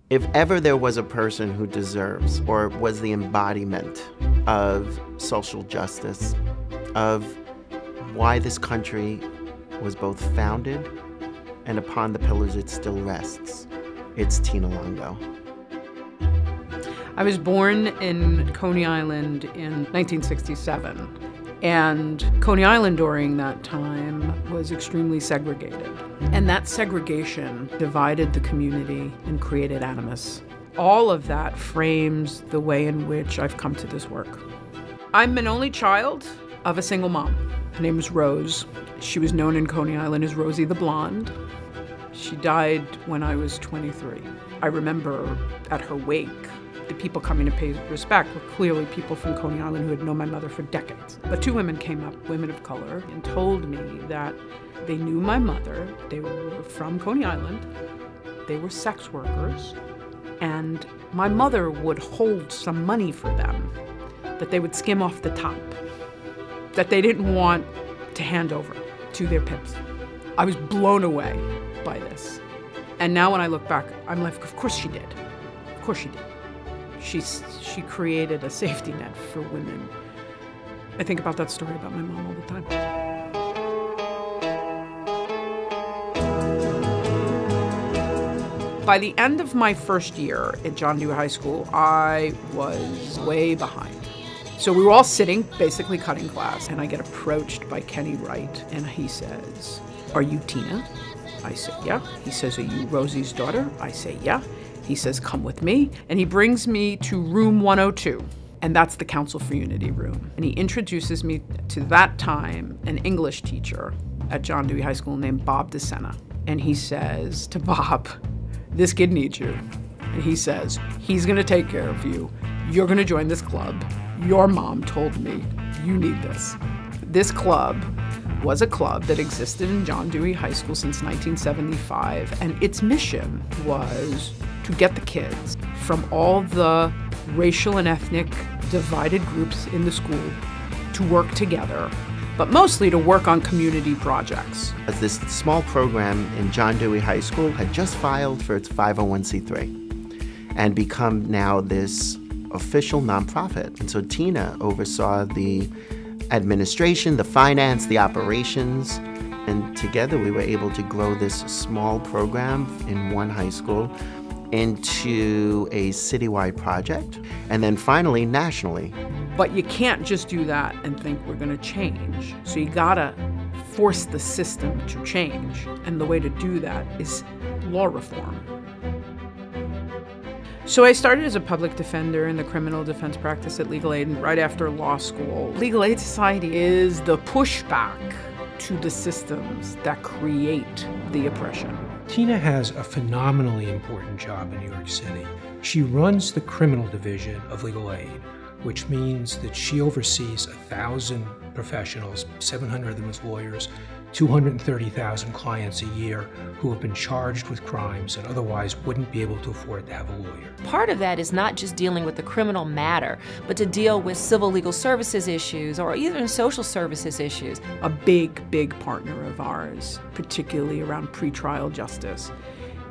If ever there was a person who deserves or was the embodiment of social justice, of why this country was both founded and upon the pillars it still rests, it's Tina Luongo. I was born in Coney Island in 1967. And Coney Island during that time was extremely segregated. And that segregation divided the community and created animus. All of that frames the way in which I've come to this work. I'm an only child of a single mom. Her name is Rose. She was known in Coney Island as Rosie the Blonde. She died when I was 23. I remember at her wake, the people coming to pay respect were clearly people from Coney Island who had known my mother for decades. But two women came up, women of color, and told me that they knew my mother, they were from Coney Island, they were sex workers, and my mother would hold some money for them that they would skim off the top, that they didn't want to hand over to their pimps. I was blown away by this. And now when I look back, I'm like, of course she did. Of course she did. She created a safety net for women. I think about that story about my mom all the time. By the end of my first year at John Dewey High School, I was way behind. So we were all sitting, basically cutting class, and I get approached by Kenny Wright, and he says, "Are you Tina?" I said, "Yeah." He says, "Are you Rosie's daughter?" I say, "Yeah." He says, "Come with me." And he brings me to room 102. And that's the Council for Unity room. And he introduces me to that time an English teacher at John Dewey High School named Bob DeSena. And he says to Bob, "This kid needs you." And he says, "He's gonna take care of you. You're gonna join this club. Your mom told me you need this." This club was a club that existed in John Dewey High School since 1975. And its mission was to get the kids from all the racial and ethnic divided groups in the school to work together, but mostly to work on community projects. This small program in John Dewey High School had just filed for its 501c3 and become now this official nonprofit. And so Tina oversaw the administration, the finance, the operations, and together we were able to grow this small program in one high school into a citywide project, and then finally nationally. But you can't just do that and think we're gonna change. So you gotta force the system to change, and the way to do that is law reform. So I started as a public defender in the criminal defense practice at Legal Aid, and right after law school. Legal Aid Society is the pushback to the systems that create the oppression. Tina has a phenomenally important job in New York City. She runs the criminal division of Legal Aid, which means that she oversees 1,000 professionals, 700 of them as lawyers, 230,000 clients a year who have been charged with crimes and otherwise wouldn't be able to afford to have a lawyer. Part of that is not just dealing with the criminal matter, but to deal with civil legal services issues or even social services issues. A big partner of ours, particularly around pretrial justice,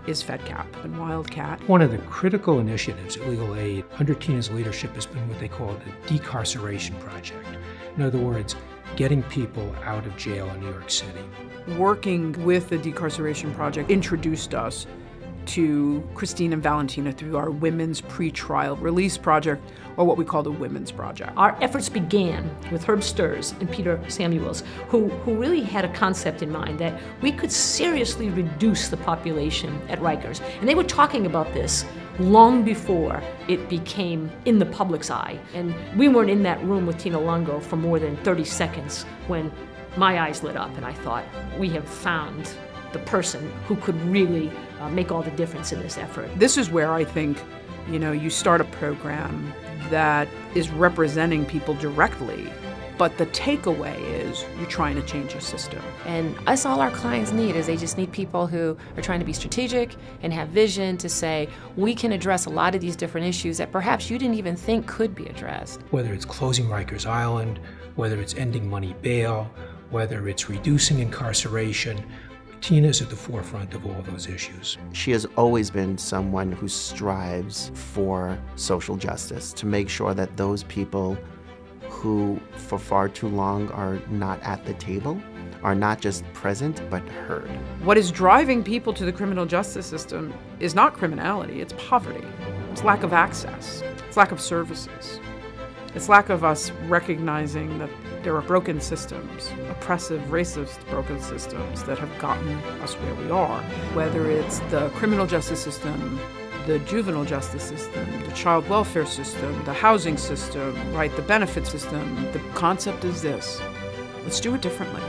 is Fedcap and Wildcat. One of the critical initiatives at Legal Aid under Tina's leadership has been what they call the decarceration project. In other words, getting people out of jail in New York City. Working with the Decarceration Project introduced us to Christine and Valentina through our Women's Pretrial Release Project, or what we call the Women's Project. Our efforts began with Herb Sturz and Peter Samuels, who really had a concept in mind that we could seriously reduce the population at Rikers. And they were talking about this long before it became in the public's eye. And we weren't in that room with Tina Luongo for more than 30 seconds when my eyes lit up and I thought, we have found the person who could really make all the difference in this effort. This is where I think, you start a program that is representing people directly, but the takeaway is you're trying to change a system. And that's all our clients need, is they just need people who are trying to be strategic and have vision to say, we can address a lot of these different issues that perhaps you didn't even think could be addressed. Whether it's closing Rikers Island, whether it's ending money bail, whether it's reducing incarceration, Tina is at the forefront of all those issues. She has always been someone who strives for social justice, to make sure that those people who for far too long are not at the table are not just present, but heard. What is driving people to the criminal justice system is not criminality, it's poverty. It's lack of access. It's lack of services. It's lack of us recognizing that there are broken systems, oppressive, racist broken systems that have gotten us where we are. Whether it's the criminal justice system, the juvenile justice system, the child welfare system, the housing system, right, the benefit system. The concept is this: let's do it differently.